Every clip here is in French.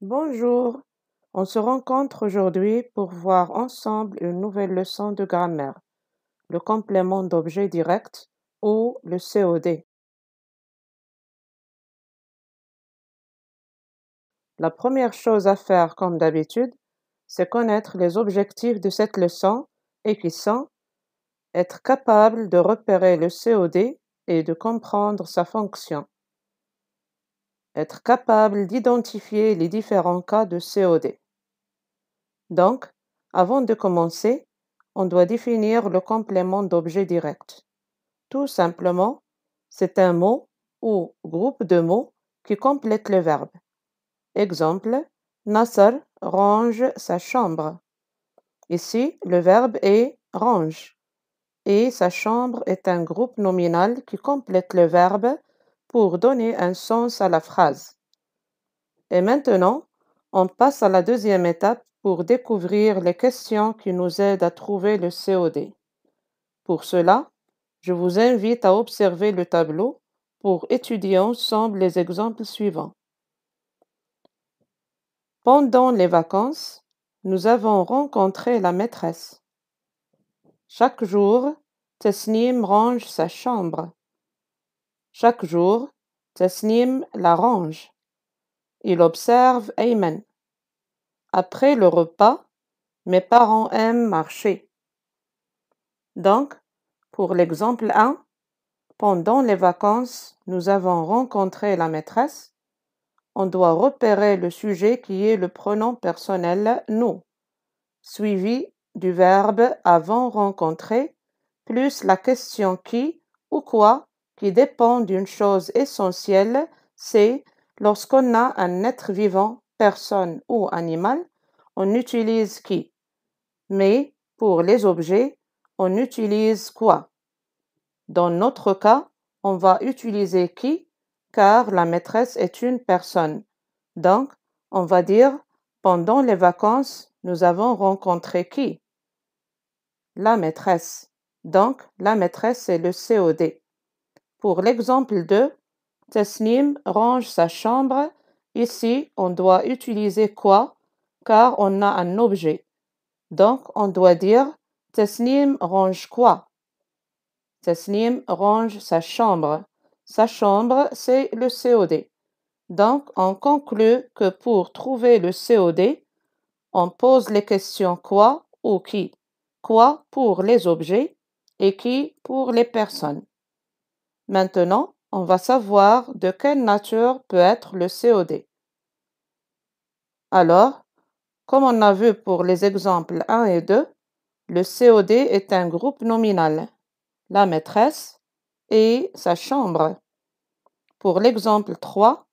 Bonjour, on se rencontre aujourd'hui pour voir ensemble une nouvelle leçon de grammaire, le complément d'objet direct ou le COD. La première chose à faire, comme d'habitude, c'est connaître les objectifs de cette leçon et qui sont être capable de repérer le COD et de comprendre sa fonction, être capable d'identifier les différents cas de COD. Donc, avant de commencer, on doit définir le complément d'objet direct. Tout simplement, c'est un mot ou groupe de mots qui complète le verbe. Exemple, Nasser range sa chambre. Ici, le verbe est range et sa chambre est un groupe nominal qui complète le verbe pour donner un sens à la phrase. Et maintenant, on passe à la deuxième étape pour découvrir les questions qui nous aident à trouver le COD. Pour cela, je vous invite à observer le tableau pour étudier ensemble les exemples suivants. Pendant les vacances, nous avons rencontré la maîtresse. Chaque jour, Tasnim range sa chambre. Chaque jour, Tasnim la range. Il observe Ayman. Après le repas, mes parents aiment marcher. Donc, pour l'exemple 1, pendant les vacances, nous avons rencontré la maîtresse. On doit repérer le sujet qui est le pronom personnel nous, suivi du verbe avant rencontrer, plus la question qui ou quoi qui dépend d'une chose essentielle, c'est lorsqu'on a un être vivant, personne ou animal, on utilise qui. Mais pour les objets, on utilise quoi. Dans notre cas, on va utiliser qui car la maîtresse est une personne. Donc, on va dire pendant les vacances, nous avons rencontré qui? La maîtresse. Donc, la maîtresse est le COD. Pour l'exemple 2, Tasnim range sa chambre. Ici, on doit utiliser quoi car on a un objet. Donc, on doit dire Tasnim range quoi? Tasnim range sa chambre. Sa chambre, c'est le COD. Donc, on conclut que pour trouver le COD, on pose les questions quoi ou qui. Quoi pour les objets et qui pour les personnes. Maintenant, on va savoir de quelle nature peut être le COD. Alors, comme on a vu pour les exemples 1 et 2, le COD est un groupe nominal, la maîtresse et sa chambre. Pour l'exemple 3,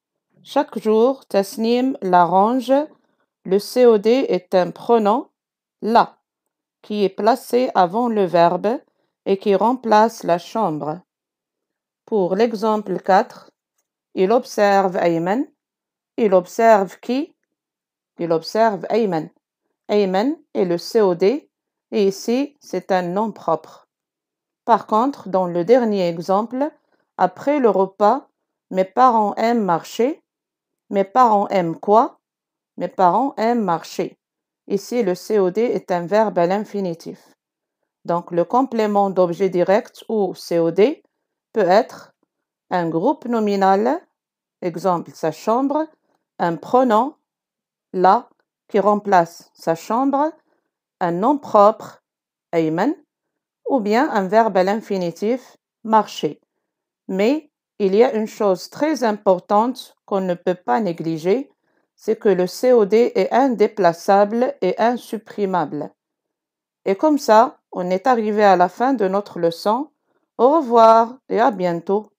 chaque jour, Tasnim la range. Le COD est un pronom, la, qui est placé avant le verbe et qui remplace la chambre. Pour l'exemple 4, il observe Ayman. Il observe qui? Il observe Ayman. Ayman est le COD et ici, c'est un nom propre. Par contre, dans le dernier exemple, après le repas, mes parents aiment marcher. Mes parents aiment quoi? Mes parents aiment marcher. Ici, le COD est un verbe à l'infinitif. Donc, le complément d'objet direct ou COD peut être un groupe nominal, exemple sa chambre, un pronom, la, qui remplace sa chambre, un nom propre, Ayman, ou bien un verbe à l'infinitif, marcher. Mais il y a une chose très importante qu'on ne peut pas négliger, c'est que le COD est indéplaçable et insupprimable. Et comme ça, on est arrivé à la fin de notre leçon. Au revoir et à bientôt.